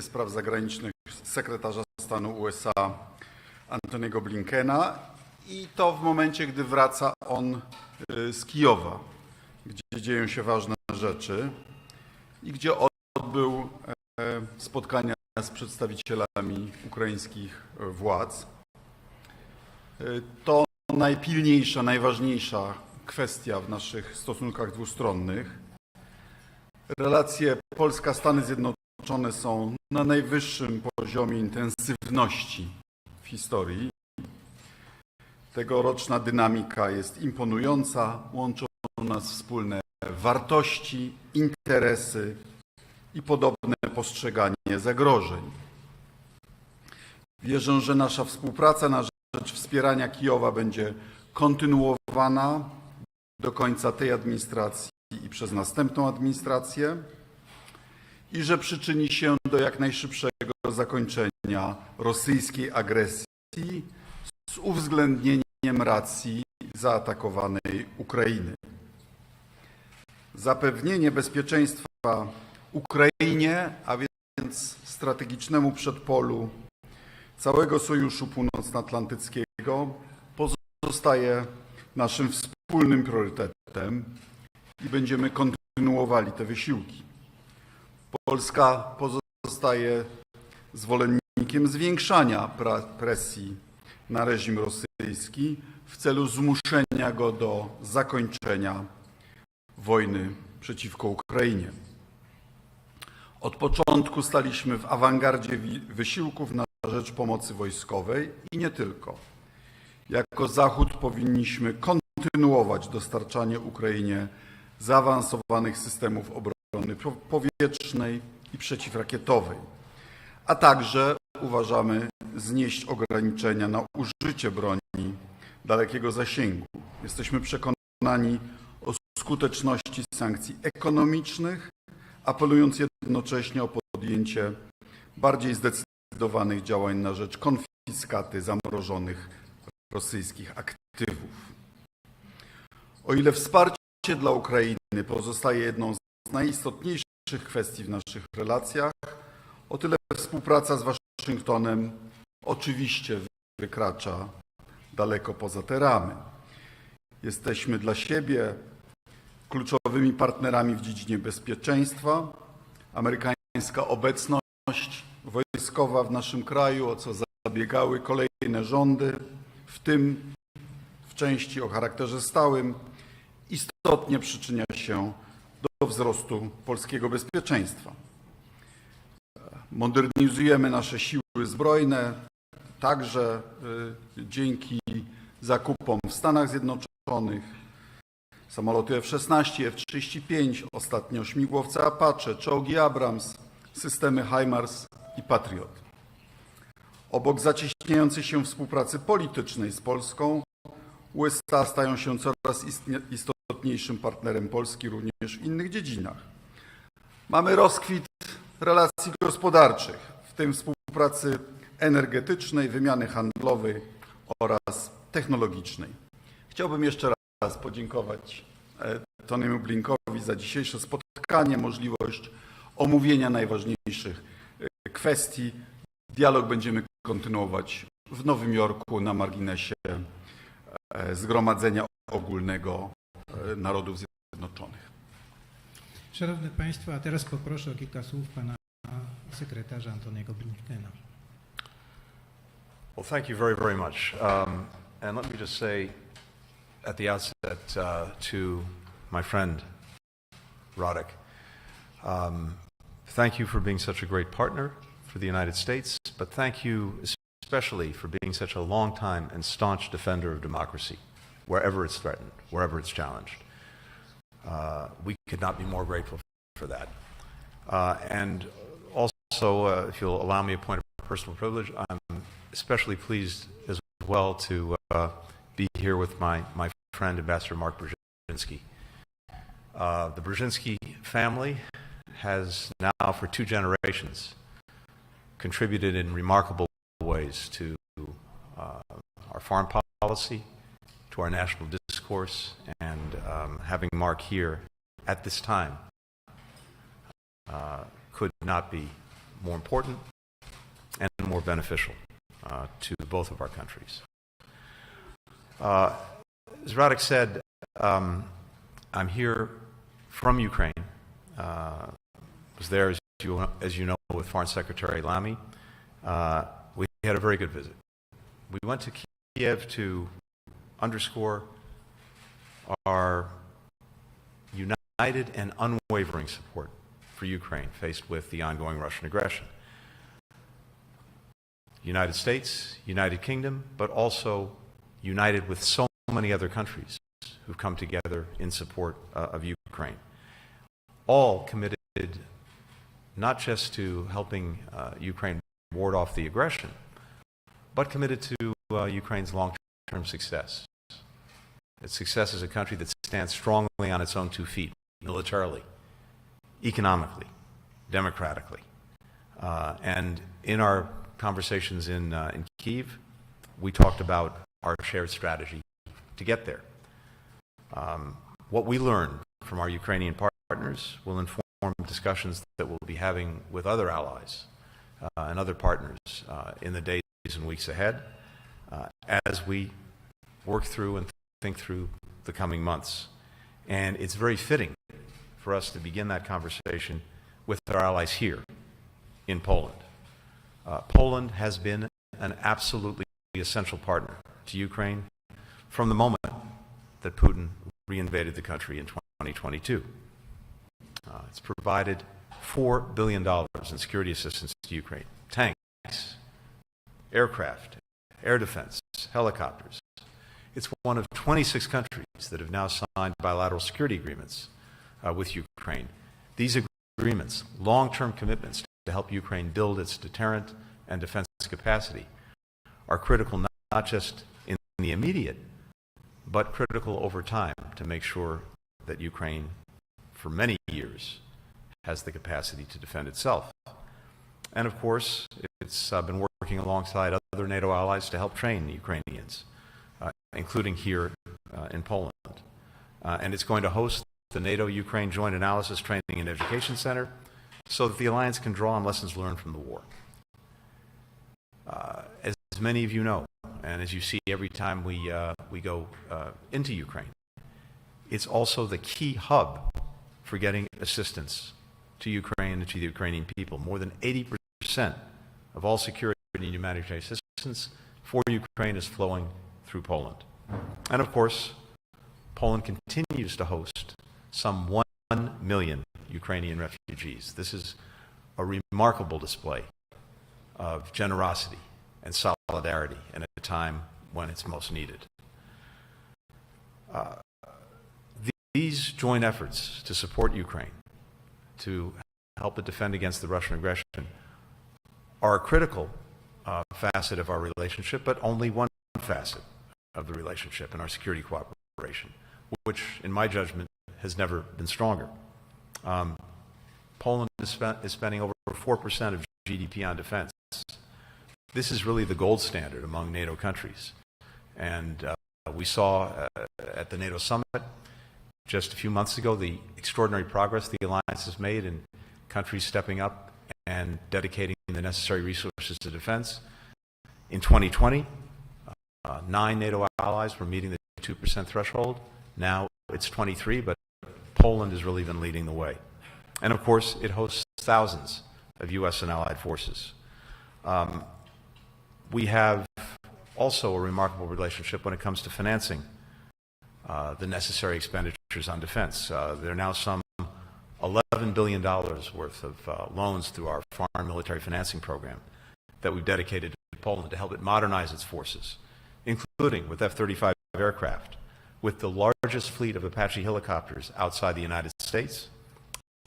Spraw Zagranicznych sekretarza stanu USA Antony'ego Blinkena i to w momencie, gdy wraca on z Kijowa, gdzie dzieją się ważne rzeczy i gdzie odbył spotkania z przedstawicielami ukraińskich władz. To najpilniejsza, najważniejsza kwestia w naszych stosunkach dwustronnych. Relacje Polska-Stany Zjednoczone są na najwyższym poziomie intensywności w historii. Tegoroczna dynamika jest imponująca, łączą nas wspólne wartości, interesy i podobne postrzeganie zagrożeń. Wierzę, że nasza współpraca na rzecz wspierania Kijowa będzie kontynuowana do końca tej administracji i przez następną administrację i że przyczyni się do jak najszybszego zakończenia rosyjskiej agresji z uwzględnieniem racji zaatakowanej Ukrainy. Zapewnienie bezpieczeństwa Ukrainie, a więc strategicznemu przedpolu całego Sojuszu Północnoatlantyckiego pozostaje naszym wspólnym priorytetem i będziemy kontynuowali te wysiłki. Polska pozostaje zwolennikiem zwiększania presji na reżim rosyjski w celu zmuszenia go do zakończenia wojny przeciwko Ukrainie. Od początku staliśmy w awangardzie wysiłków na rzecz pomocy wojskowej i nie tylko. Jako Zachód powinniśmy kontynuować dostarczanie Ukrainie zaawansowanych systemów obrony powietrznej i przeciwrakietowej, a także uważamy znieść ograniczenia na użycie broni dalekiego zasięgu. Jesteśmy przekonani o skuteczności sankcji ekonomicznych, apelując jednocześnie o podjęcie bardziej zdecydowanych działań na rzecz konfiskaty zamrożonych rosyjskich aktywów. O ile wsparcie dla Ukrainy pozostaje jedną z najistotniejszych kwestii w naszych relacjach, o tyle współpraca z Waszyngtonem oczywiście wykracza daleko poza te ramy. Jesteśmy dla siebie kluczowymi partnerami w dziedzinie bezpieczeństwa. Amerykańska obecność wojskowa w naszym kraju, o co zabiegały kolejne rządy, w tym w części o charakterze stałym, istotnie przyczynia się do wzrostu polskiego bezpieczeństwa. Modernizujemy nasze siły zbrojne, także dzięki zakupom w Stanach Zjednoczonych, samoloty F-16, F-35, ostatnio śmigłowce Apache, czołgi Abrams, systemy HIMARS i Patriot. Obok zacieśniającej się współpracy politycznej z Polską, USA stają się coraz istotniejszym partnerem Polski również w innych dziedzinach. Mamy rozkwit relacji gospodarczych, w tym współpracy energetycznej, wymiany handlowej oraz technologicznej. Chciałbym jeszcze raz podziękować Antony'emu Blinkowi za dzisiejsze spotkanie, możliwość omówienia najważniejszych kwestii. Dialog będziemy kontynuować w Nowym Jorku na marginesie Zgromadzenia Ogólnego Narodów Zjednoczonych. Szanowni Państwo, a teraz poproszę o kilka słów pana sekretarza Antony'ego Blinkena. Well, thank you very, very much. And let me just say at the outset to my friend, Radek, thank you for being such a great partner for the United States, but thank you especially for being such a long-time and staunch defender of democracy, wherever it's threatened, wherever it's challenged. We could not be more grateful for that. And also, if you'll allow me a point of personal privilege, I'm especially pleased as well to be here with my friend, Ambassador Mark Brzezinski. The Brzezinski family has now, for 2 generations, contributed in remarkable ways to our foreign policy, to our national discourse, and having Mark here at this time could not be more important and more beneficial to both of our countries. As Radek said, I'm here from Ukraine. Was there, as you know, with Foreign Secretary Lamy. We had a very good visit. We went to Kiev to underscore our united and unwavering support for Ukraine faced with the ongoing Russian aggression. United States, United Kingdom, but also united with so many other countries who've come together in support of Ukraine. All committed not just to helping Ukraine ward off the aggression, but committed to Ukraine's long-term success. Its success as a country that stands strongly on its own 2 feet, militarily, economically, democratically. And in our conversations in Kyiv, we talked about our shared strategy to get there. What we learned from our Ukrainian partners will inform discussions that we'll be having with other allies and other partners in the days and weeks ahead as we work through and think through the coming months. And it's very fitting for us to begin that conversation with our allies here in Poland. Poland has been an absolutely essential partner to Ukraine from the moment that Putin reinvaded the country in 2022. It's provided $4 billion in security assistance to Ukraine. Tanks, aircraft, air defense, helicopters. It's one of 26 countries that have now signed bilateral security agreements with Ukraine. These agreements, long-term commitments to help Ukraine build its deterrent and defense capacity, are critical not just in the immediate, but critical over time to make sure that Ukraine, for many years, has the capacity to defend itself. And of course, it's been working alongside other NATO allies to help train the Ukrainians, including here in Poland. And it's going to host the NATO-Ukraine Joint Analysis Training and Education Center so that the alliance can draw on lessons learned from the war. As many of you know, and as you see every time we go into Ukraine, it's also the key hub for getting assistance to Ukraine and to the Ukrainian people. More than 80% of all security and humanitarian assistance for Ukraine is flowing through Poland. And of course, Poland continues to host some 1 million Ukrainian refugees. This is a remarkable display of generosity and solidarity and at a time when it's most needed. These joint efforts to support Ukraine, to help it defend against the Russian aggression, are a critical facet of our relationship, but only one facet of the relationship and our security cooperation, which, in my judgment, has never been stronger. Poland is spending over 4% of GDP on defense. This is really the gold standard among NATO countries. And we saw at the NATO summit just a few months ago the extraordinary progress the alliance has made in countries stepping up and dedicating the necessary resources to defense. In 2020, 9 NATO allies were meeting the 2% threshold. Now it's 23, but Poland has really been leading the way. And of course, it hosts thousands of U.S. and allied forces. We have also a remarkable relationship when it comes to financing the necessary expenditures on defense. There are now some $11 billion worth of loans through our foreign military financing program that we've dedicated to Poland to help it modernize its forces, including with F-35 aircraft, with the largest fleet of Apache helicopters outside the United States,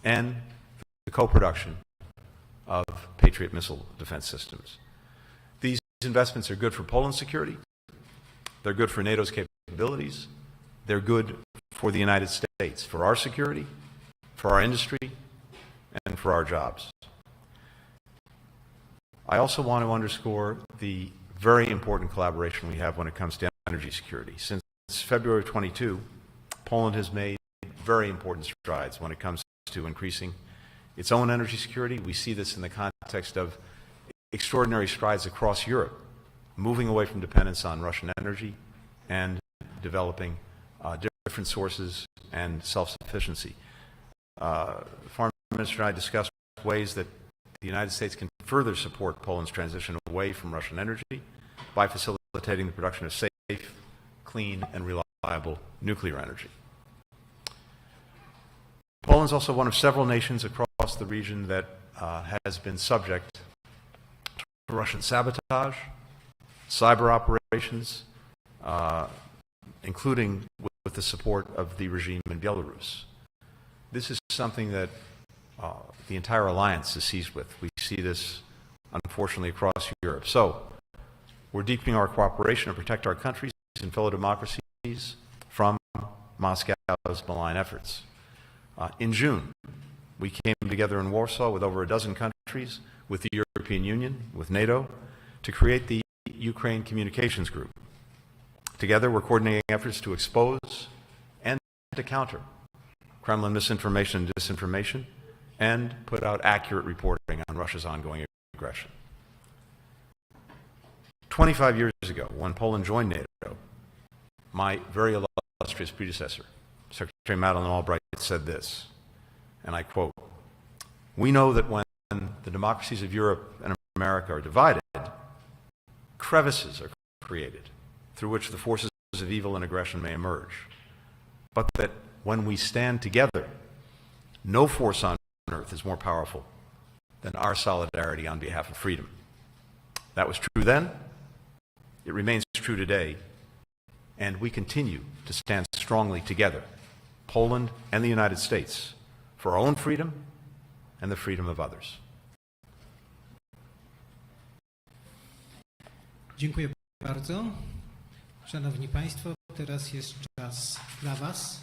and the co-production of Patriot missile defense systems. These investments are good for Poland's security, they're good for NATO's capabilities, they're good for the United States, for our security, for our industry, and for our jobs. I also want to underscore the very important collaboration we have when it comes to energy security. Since February 22, Poland has made very important strides when it comes to increasing its own energy security. We see this in the context of extraordinary strides across Europe, moving away from dependence on Russian energy and developing different sources and self-sufficiency. Foreign Minister and I discussed ways that the United States can further support Poland's transition away from Russian energy by facilitating the production of safe, clean, and reliable nuclear energy. Poland is also one of several nations across the region that has been subject to Russian sabotage, cyber operations, including with the support of the regime in Belarus. This is something that the entire alliance is seized with. We see this, unfortunately, across Europe. So we're deepening our cooperation to protect our countries and fellow democracies from Moscow's malign efforts. In June, we came together in Warsaw with over a dozen countries, with the European Union, with NATO, to create the Ukraine Communications Group. Together, we're coordinating efforts to expose and to counter Kremlin misinformation and disinformation, and put out accurate reporting on Russia's ongoing aggression. 25 years ago, when Poland joined NATO, my very illustrious predecessor, Secretary Madeleine Albright, said this, and I quote, "We know that when the democracies of Europe and America are divided, crevices are created through which the forces of evil and aggression may emerge, but that when we stand together, no force on earth is more powerful than our solidarity on behalf of freedom." That was true then, it remains true today, and we continue to stand strongly together, Poland and the United States, for our own freedom and the freedom of others. Dziękuję bardzo. Szanowni Państwo, teraz jest czas dla Was.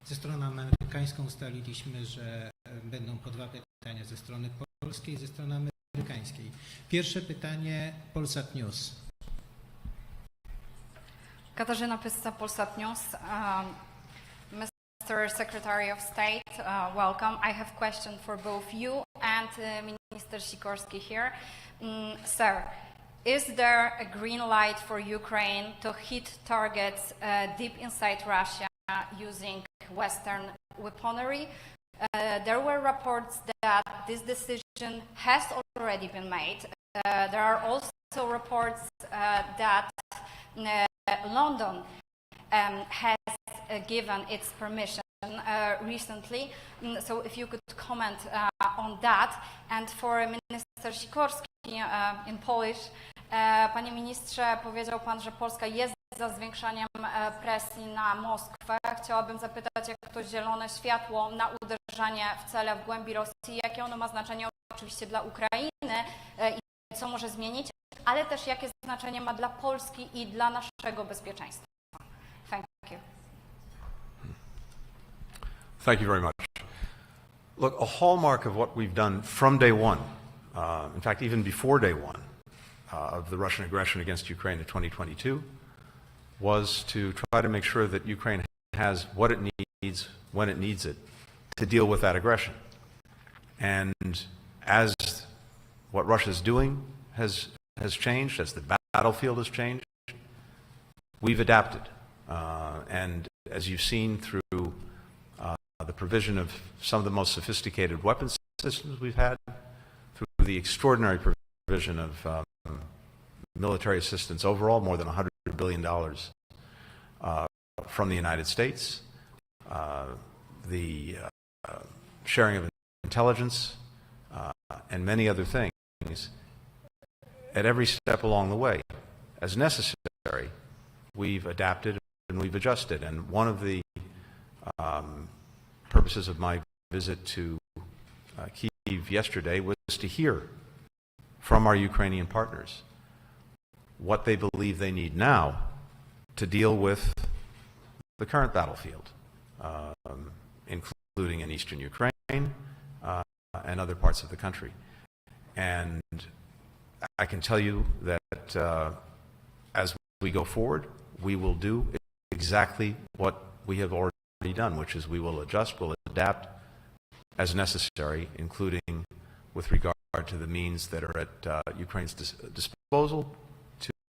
Ze stroną amerykańską ustaliliśmy, że będą po 2 pytania ze strony polskiej i ze strony amerykańskiej. Pierwsze pytanie, Polsat News. Katarzyna Pyssa, Polsat News. Mr. Secretary of State, welcome. I have a question for both you and Minister Sikorski here. Sir, is there a green light for Ukraine to hit targets deep inside Russia using Western weaponry? There were reports that this decision has already been made. There are also reports that London has given its permission recently. So if you could comment on that. And for Minister Sikorski in Polish, Panie Ministrze, powiedział Pan, że Polska jest za zwiększaniem presji na Moskwę. Chciałabym zapytać, jak to zielone światło na uderzanie w cele w głębi Rosji, jakie ono ma znaczenie oczywiście dla Ukrainy i co może zmienić, ale też jakie znaczenie ma dla Polski i dla naszego bezpieczeństwa. Thank you. Thank you very much. Look, a hallmark of what we've done from day one, in fact, even before day one of the Russian aggression against Ukraine in 2022, was to try to make sure that Ukraine has what it needs when it needs it to deal with that aggression. And as what Russia's doing has changed, as the battlefield has changed, we've adapted. And as you've seen through the provision of some of the most sophisticated weapons systems we've had, through the extraordinary provision of military assistance overall, more than $100 billion from the United States, the sharing of intelligence, and many other things, at every step along the way, as necessary, we've adapted and we've adjusted. And one of the purposes of my visit to Kyiv yesterday was to hear from our Ukrainian partners what they believe they need now to deal with the current battlefield, including in eastern Ukraine and other parts of the country. And I can tell you that as we go forward, we will do exactly what we have already done, which is we will adjust, we'll adapt, as necessary, including with regard to the means that are at Ukraine's disposal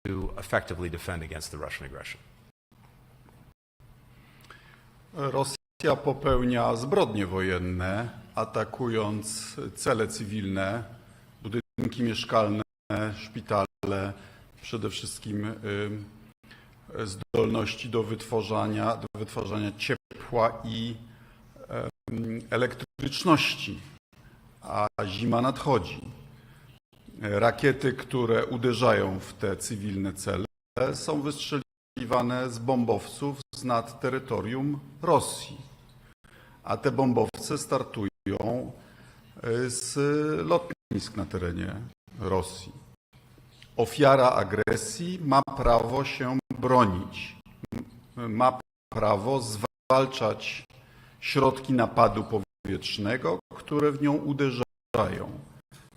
to effectively defend against the Russian aggression. Rosja popełnia zbrodnie wojenne, atakując cele cywilne, budynki mieszkalne, szpitale, przede wszystkim zdolności do wytwarzania ciepła i elektryczności, a zima nadchodzi. Rakiety, które uderzają w te cywilne cele, są wystrzeliwane z bombowców z nad terytorium Rosji, a te bombowce startują z lotnisk na terenie Rosji. Ofiara agresji ma prawo się bronić, ma prawo zwalczać środki napadu powietrznego, które w nią uderzają.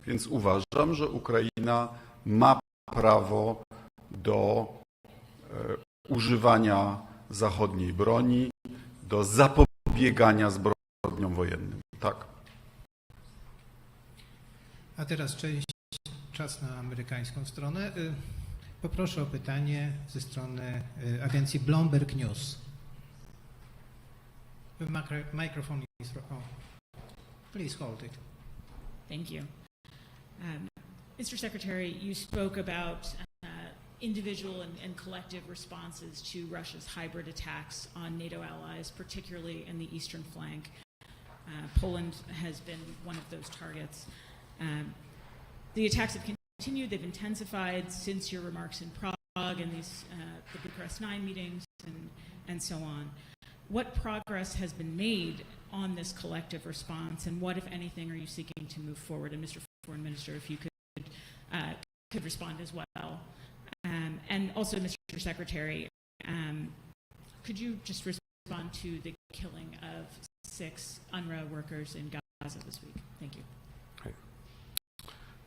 Więc uważam, że Ukraina ma prawo do używania zachodniej broni, do zapobiegania zbrodniom wojennym. Tak. A teraz czas na amerykańską stronę. Poproszę o pytanie ze strony agencji Bloomberg News. The microphone is on. Please hold it. Thank you. Mr. Secretary, you spoke about individual and collective responses to Russia's hybrid attacks on NATO allies, particularly in the eastern flank. Poland has been one of those targets. The attacks have continued, they've intensified since your remarks in Prague and the Bucharest 9 meetings and so on. What progress has been made on this collective response, and what, if anything, are you seeking to move forward? And Mr. Foreign Minister, if you could respond as well. And also, Mr. Secretary, could you just respond to the killing of 6 UNRWA workers in Gaza this week? Thank you. Great.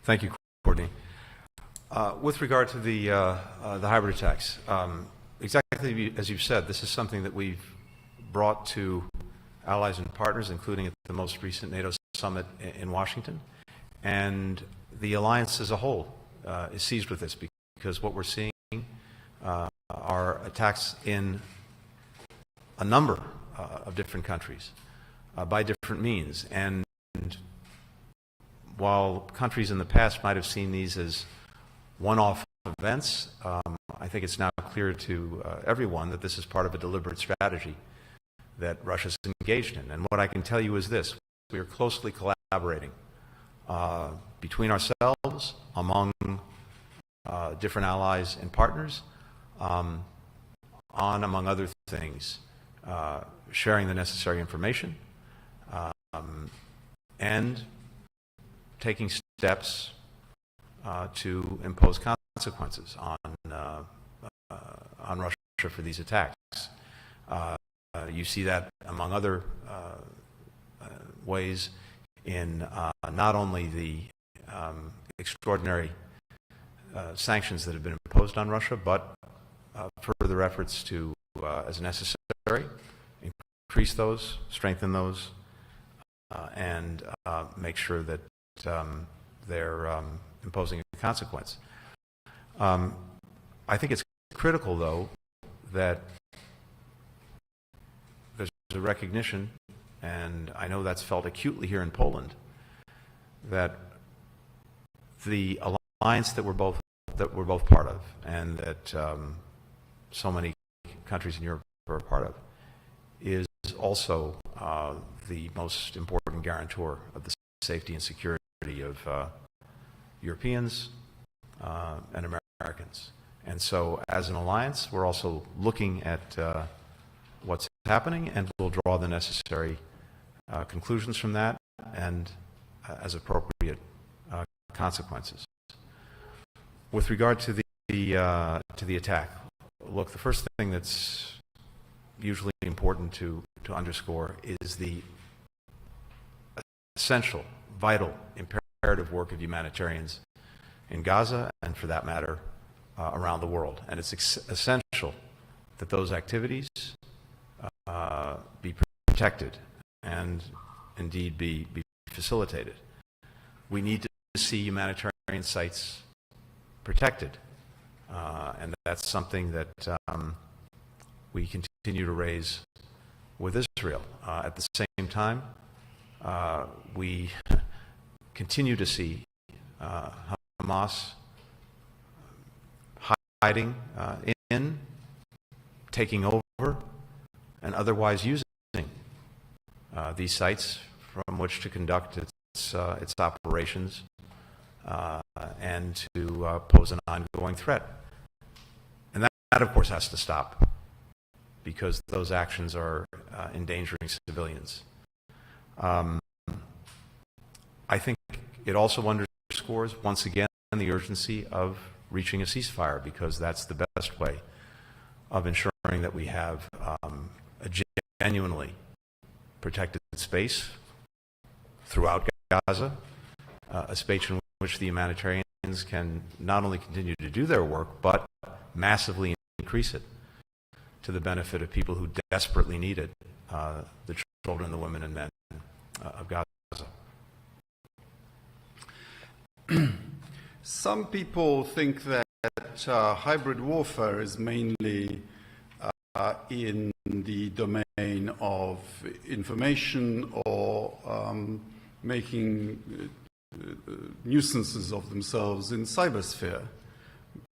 Thank you, Courtney. With regard to the hybrid attacks, exactly as you've said, this is something that we've brought to allies and partners, including at the most recent NATO summit in Washington. And the alliance as a whole is seized with this, because what we're seeing are attacks in a number of different countries by different means. And while countries in the past might have seen these as one-off events, I think it's now clear to everyone that this is part of a deliberate strategy that Russia's engaged in. And what I can tell you is this: we are closely collaborating between ourselves, among different allies and partners, on, among other things, sharing the necessary information and taking steps to impose consequences on Russia for these attacks. You see that, among other ways, in not only the extraordinary sanctions that have been imposed on Russia, but further efforts to, as necessary, increase those, strengthen those, and make sure that they're imposing a consequence. I think it's critical, though, that there's a recognition, and I know that's felt acutely here in Poland, that the alliance that we're both part of, and that so many countries in Europe are a part of, is also the most important guarantor of the safety and security of Europeans and Americans. And so, as an alliance, we're also looking at what's happening, and we'll draw the necessary conclusions from that, and as appropriate consequences. With regard to the attack, look, the first thing that's usually important to underscore is the essential, vital, imperative work of humanitarians in Gaza, and for that matter, around the world. And it's essential that those activities be protected and indeed be facilitated. We need to see humanitarian sites protected, and that's something that we continue to raise with Israel. At the same time, we continue to see Hamas hiding in, taking over, and otherwise using these sites from which to conduct its operations and to pose an ongoing threat. And that, of course, has to stop because those actions are endangering civilians. I think it also underscores, once again, the urgency of reaching a ceasefire, because that's the best way of ensuring that we have a genuinely protected space throughout Gaza, a space in which the humanitarians can not only continue to do their work, but massively increase it to the benefit of people who desperately need it, the children, the women, and men of Gaza. Some people think that hybrid warfare is mainly in the domain of information or making nuisances of themselves in cybersphere.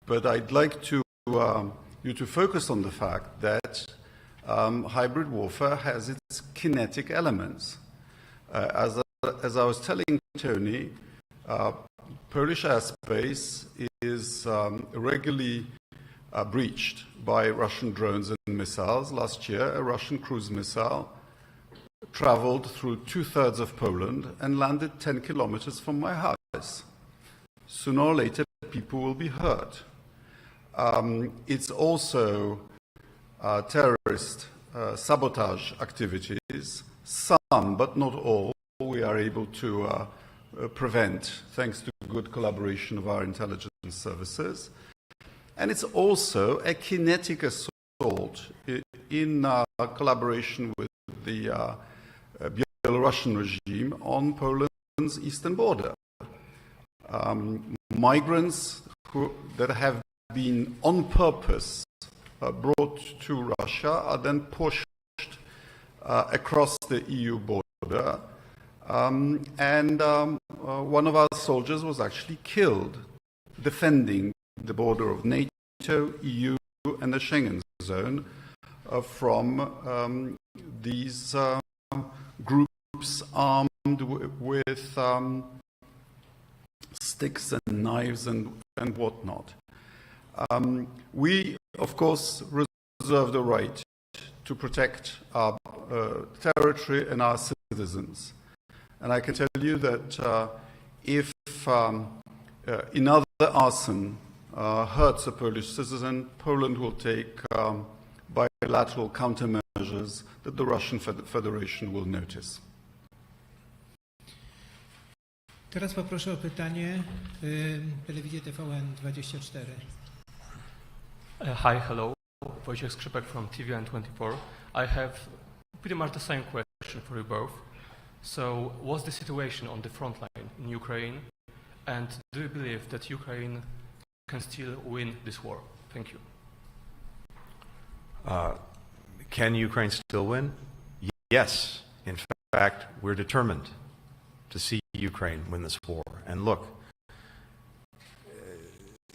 But I'd like to you to focus on the fact that hybrid warfare has its kinetic elements. As I was telling Tony, Polish airspace is regularly breached by Russian drones and missiles. Last year, a Russian cruise missile traveled through 2/3 of Poland and landed 10 kilometers from my house. Sooner or later, people will be hurt. It's also terrorist sabotage activities. Some, but not all, we are able to prevent thanks to good collaboration of our intelligence services. And it's also a kinetic assault in collaboration with the Belarusian regime on Poland's eastern border. Migrants that have been on purpose brought to Russia are then pushed across the EU border. One of our soldiers was actually killed defending the border of NATO, EU, and the Schengen zone from these groups armed with sticks and knives and whatnot. We, of course, reserve the right to protect our territory and our citizens. And I can tell you that if another arson hurts a Polish citizen, Poland will take bilateral countermeasures that the Russian Federation will notice. Teraz poproszę o pytanie telewizję TVN24. Hi, hello. Wojciech Skrzypek from TVN24. I have pretty much the same question for you both. So, what's the situation on the front line in Ukraine? And do you believe that Ukraine can still win this war? Thank you. Can Ukraine still win? Yes. In fact, we're determined to see Ukraine win this war. And look,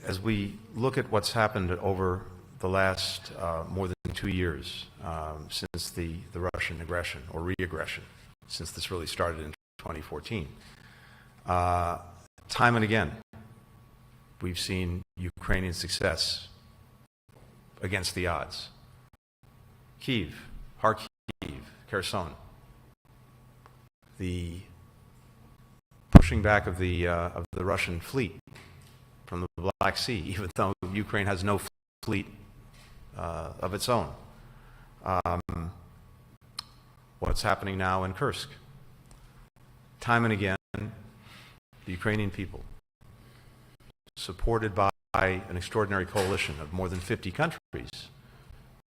as we look at what's happened over the last more than 2 years since the Russian aggression or re-aggression, since this really started in 2014, time and again, we've seen Ukrainian success against the odds. Kyiv, Kharkiv, Kherson, the pushing back of the Russian fleet from the Black Sea, even though Ukraine has no fleet of its own. What's happening now in Kursk? Time and again, the Ukrainian people, supported by an extraordinary coalition of more than 50 countries,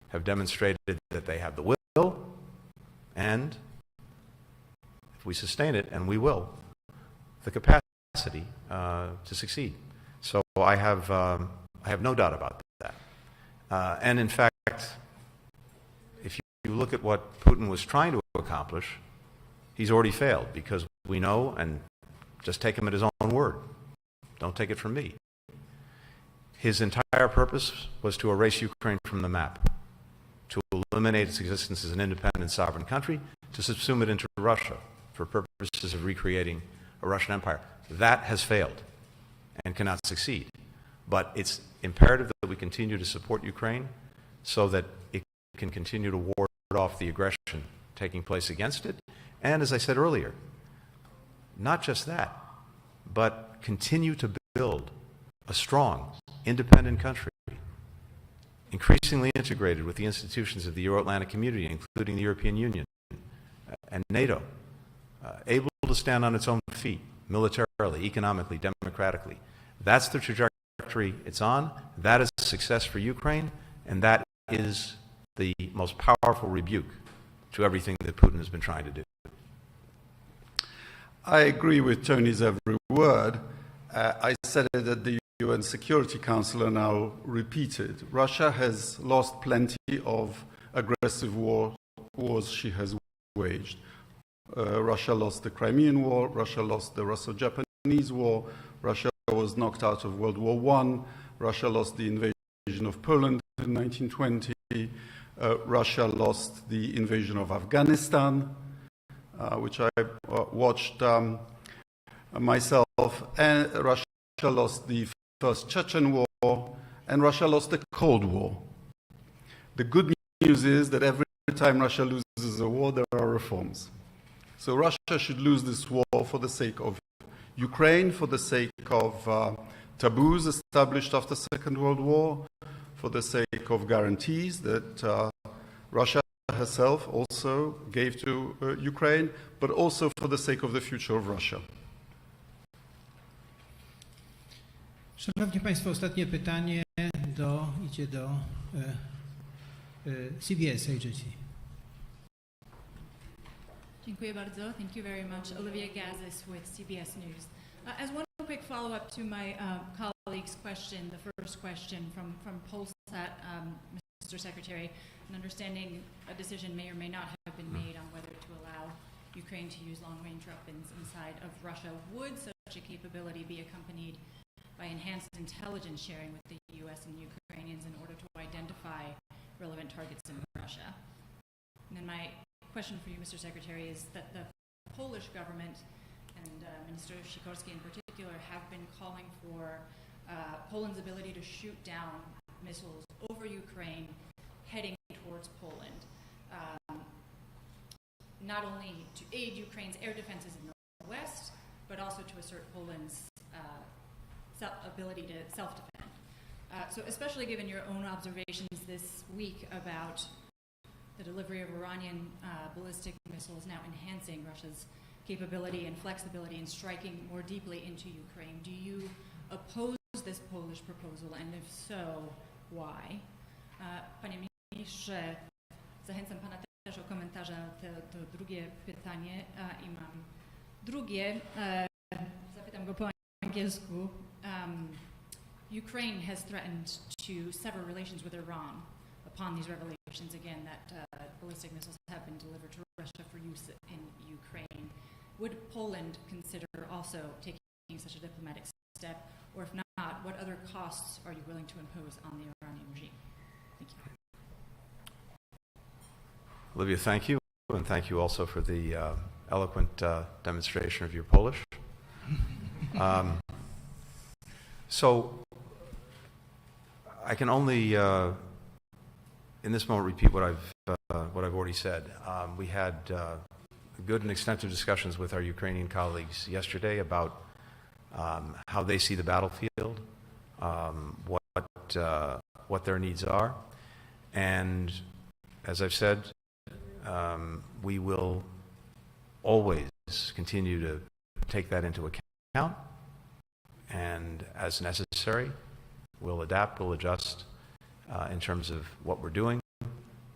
have demonstrated that they have the will and, if we sustain it, and we will, the capacity to succeed. So I have no doubt about that. And in fact, if you look at what Putin was trying to accomplish, he's already failed, because we know, and just take him at his own word, don't take it from me, his entire purpose was to erase Ukraine from the map, to eliminate its existence as an independent sovereign country, to subsume it into Russia for purposes of recreating a Russian empire. That has failed and cannot succeed. But it's imperative that we continue to support Ukraine so that it can continue to ward off the aggression taking place against it. And as I said earlier, not just that, but continue to build a strong, independent country, increasingly integrated with the institutions of the Euro-Atlantic community, including the European Union and NATO, able to stand on its own feet, militarily, economically, democratically. That's the trajectory it's on. That is a success for Ukraine, and that is the most powerful rebuke to everything that Putin has been trying to do. I agree with Tony's every word. I said it at the UN Security Council and now repeated. Russia has lost plenty of aggressive wars she has waged. Russia lost the Crimean War, Russia lost the Russo-Japanese War, Russia was knocked out of World War I, Russia lost the invasion of Poland in 1920, Russia lost the invasion of Afghanistan, which I watched myself, and Russia lost the First Chechen War, and Russia lost the Cold War. The good news is that every time Russia loses a war, there are reforms. So Russia should lose this war for the sake of Ukraine, for the sake of taboos established after the Second World War, for the sake of guarantees that Russia herself also gave to Ukraine, but also for the sake of the future of Russia. Szanowni Państwo, ostatnie pytanie idzie do CBS Agency. Dziękuję bardzo. Thank you very much. Olivia Gazis with CBS News. As one quick follow-up to my colleague's question, the first question from Polsat, Mr. Secretary, and understanding a decision may or may not have been made on whether to allow Ukraine to use long-range weapons inside of Russia. Would such a capability be accompanied by enhanced intelligence sharing with the U.S. and Ukrainians in order to identify relevant targets in Russia? And then my question for you, Mr. Secretary, is that the Polish government and Minister Sikorski in particular have been calling for Poland's ability to shoot down missiles over Ukraine heading towards Poland, not only to aid Ukraine's air defenses in the west, but also to assert Poland's ability to self-defend. So especially given your own observations this week about the delivery of Iranian ballistic missiles now enhancing Russia's capability and flexibility in striking more deeply into Ukraine, do you oppose this Polish proposal, and if so, why? Panie ministrze, zachęcam pana też o komentarze to drugie pytanie i mam drugie, zapytam go po angielsku. Ukraine has threatened to sever relations with Iran upon these revelations, again, that ballistic missiles have been delivered to Russia for use in Ukraine. Would Poland consider also taking such a diplomatic step, or if not, what other costs are you willing to impose on the Iranian regime? Thank you. Olivia, thank you, and thank you also for the eloquent demonstration of your Polish. So I can only, in this moment, repeat what I've already said. We had good and extensive discussions with our Ukrainian colleagues yesterday about how they see the battlefield, what their needs are, and as I've said, we will always continue to take that into account, and as necessary, we'll adapt, we'll adjust in terms of what we're doing,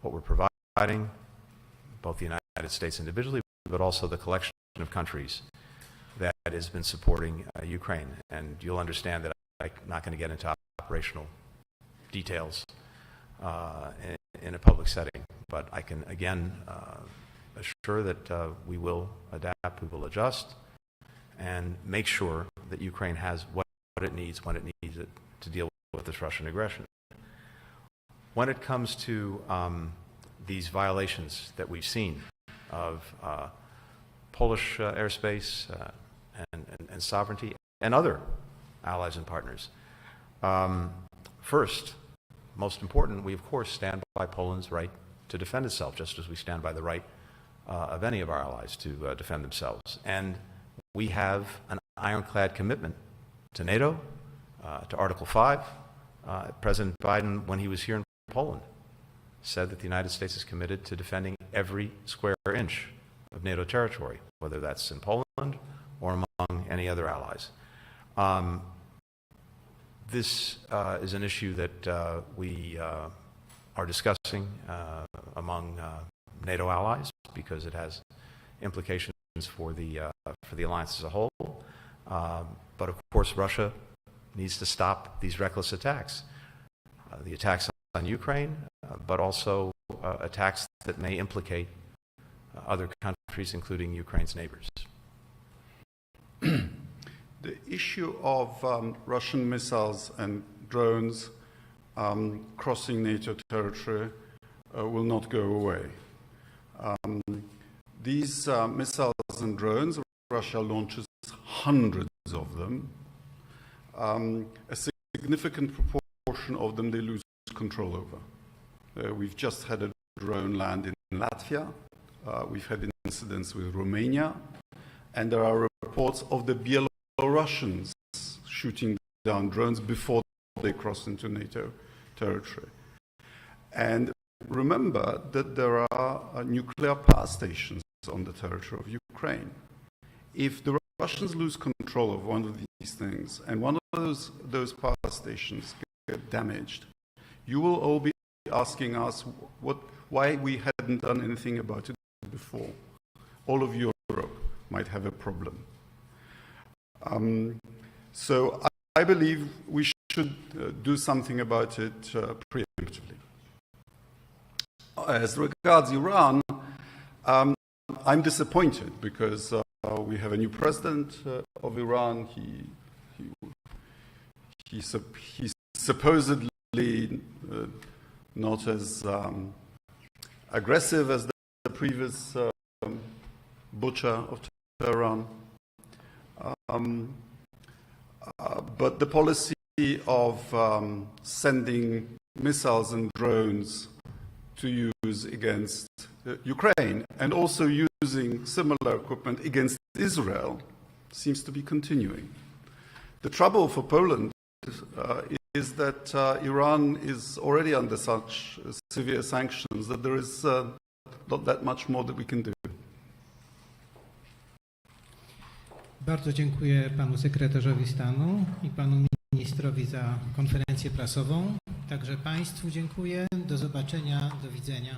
what we're providing, both the United States individually, but also the collection of countries that has been supporting Ukraine. And you'll understand that I'm not going to get into operational details in a public setting, but I can again assure that we will adapt, we will adjust, and make sure that Ukraine has what it needs when it needs it to deal with this Russian aggression. When it comes to these violations that we've seen of Polish airspace and sovereignty and other allies and partners, first, most important, we of course stand by Poland's right to defend itself, just as we stand by the right of any of our allies to defend themselves. And we have an ironclad commitment to NATO, to Article 5. President Biden, when he was here in Poland, said that the United States is committed to defending every square inch of NATO territory, whether that's in Poland or among any other allies. This is an issue that we are discussing among NATO allies because it has implications for the alliance as a whole. But of course, Russia needs to stop these reckless attacks, the attacks on Ukraine, but also attacks that may implicate other countries, including Ukraine's neighbors. The issue of Russian missiles and drones crossing NATO territory will not go away. These missiles and drones, Russia launches hundreds of them. A significant proportion of them they lose control over. We've just had a drone land in Latvia. We've had incidents with Romania. And there are reports of the Belarusians shooting down drones before they cross into NATO territory. And remember that there are nuclear power stations on the territory of Ukraine. If the Russians lose control of one of these things and one of those power stations get damaged, you will all be asking us why we hadn't done anything about it before. All of Europe might have a problem. So I believe we should do something about it preemptively. As regards Iran, I'm disappointed because we have a new president of Iran. He's supposedly not as aggressive as the previous butcher of Tehran. But the policy of sending missiles and drones to use against Ukraine and also using similar equipment against Israel seems to be continuing. The trouble for Poland is that Iran is already under such severe sanctions that there is not that much more that we can do. Bardzo dziękuję panu sekretarzowi stanu i panu ministrowi za konferencję prasową. Także państwu dziękuję. Do zobaczenia, do widzenia.